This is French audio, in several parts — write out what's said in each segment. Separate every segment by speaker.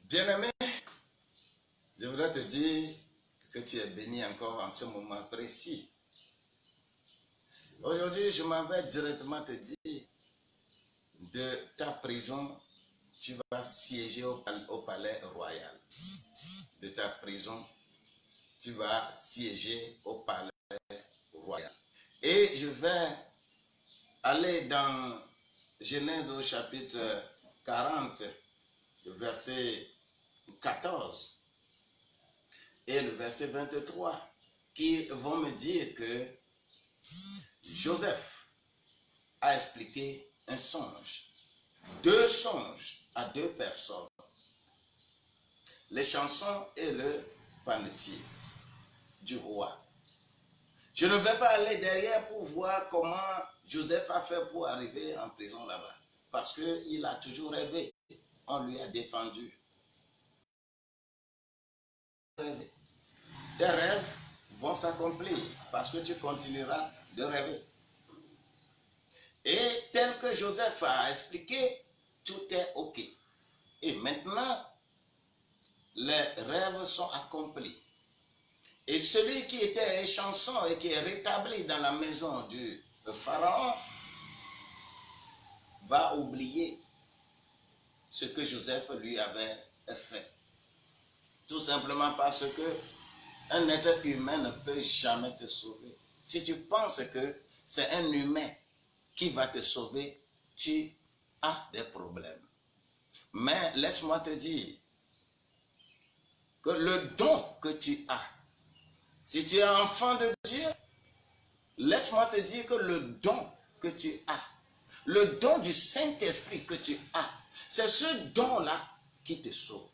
Speaker 1: Bien-aimé, je voudrais te dire que tu es béni encore en ce moment précis. Aujourd'hui, je m'en vais directement te dire, de ta prison, tu vas siéger au palais royal. De ta prison, tu vas siéger au palais royal. Et je vais aller dans Genèse au chapitre 40, verset 14 et le verset 23, qui vont me dire que Joseph a expliqué un songe, deux songes à deux personnes, les chansons et le panetier du roi. Je ne vais pas aller derrière pour voir comment Joseph a fait pour arriver en prison là-bas, parce qu'il a toujours rêvé, on lui a défendu. Tes rêves vont s'accomplir parce que tu continueras de rêver. Et tel que Joseph a expliqué, tout est OK. Et maintenant, les rêves sont accomplis. Et celui qui était un chanson et qui est rétabli dans la maison du pharaon va oublier ce que Joseph lui avait fait. Tout simplement parce que un être humain ne peut jamais te sauver. Si tu penses que c'est un humain qui va te sauver, tu as des problèmes. Mais laisse-moi te dire que le don que tu as, si tu es enfant de Dieu, laisse-moi te dire que le don que tu as, le don du Saint-Esprit que tu as, c'est ce don-là qui te sauve.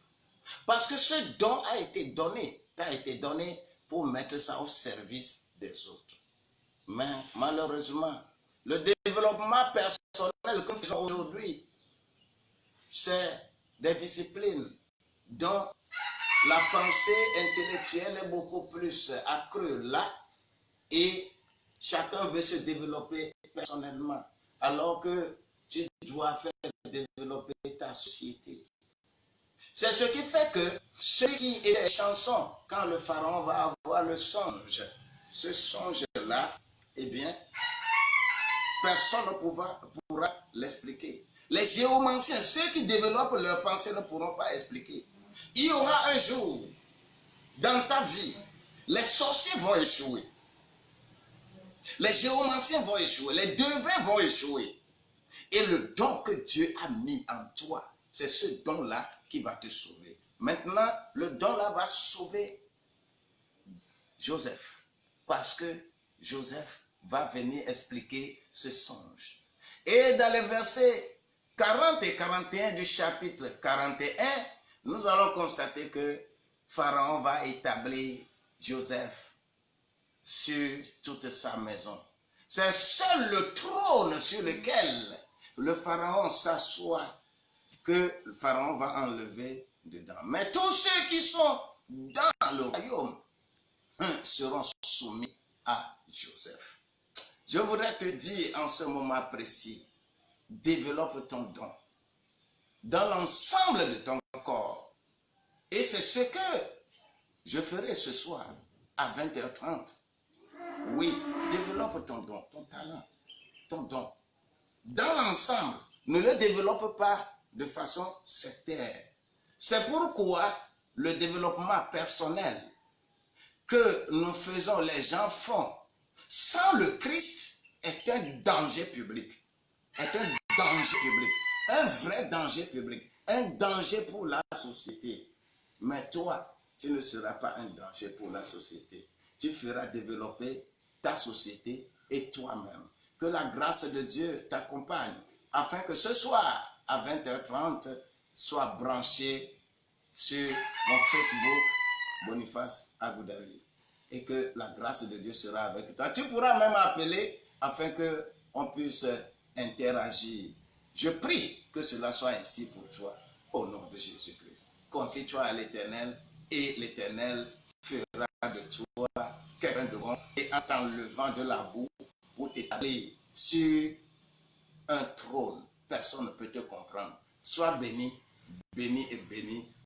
Speaker 1: Parce que ce don a été donné, t'a été donné pour mettre ça au service des autres. Mais malheureusement, le développement personnel que nous faisons aujourd'hui, c'est des disciplines dont la pensée intellectuelle est beaucoup plus accrue là et chacun veut se développer personnellement alors que tu dois faire développer ta société. C'est ce qui fait que celui qui est chanson, quand le pharaon va avoir le songe, ce songe-là, eh bien, personne ne pourra l'expliquer. Les géomanciens, ceux qui développent leur pensée ne pourront pas expliquer. Il y aura un jour, dans ta vie, les sorciers vont échouer. Les géomanciens vont échouer. Les devins vont échouer. Et le don que Dieu a mis en toi, c'est ce don-là qui va te sauver. Maintenant, le don-là va sauver Joseph. Parce que Joseph va venir expliquer ce songe. Et dans les versets 40 et 41 du chapitre 41, nous allons constater que Pharaon va établir Joseph sur toute sa maison. C'est seul le trône sur lequel le Pharaon s'assoit que le Pharaon va enlever dedans. Mais tous ceux qui sont dans le royaume seront soumis à Joseph. Je voudrais te dire en ce moment précis, développe ton don dans l'ensemble de ton corps. Et c'est ce que je ferai ce soir à 20h30. Oui, développe ton don, ton talent, ton don. Dans l'ensemble, ne le développe pas de façon sectaire. C'est pourquoi le développement personnel que nous faisons, les gens font, sans le Christ, est un danger public. Est un danger public. Un vrai danger public. Un danger pour la société. Mais toi, tu ne seras pas un danger pour la société. Tu feras développer ta société et toi-même. Que la grâce de Dieu t'accompagne afin que ce soir, à 20h30, sois branché sur mon Facebook, Boniface Agoudavi. Et que la grâce de Dieu sera avec toi. Tu pourras même appeler afin qu'on puisse interagir. Je prie que cela soit ainsi pour toi, au nom de Jésus-Christ. Confie-toi à l'Éternel et l'Éternel fera de toi quelqu'un de bon et en t'enlevant de la boue pour t'établir sur un trône. Personne ne peut te comprendre. Sois béni, béni et béni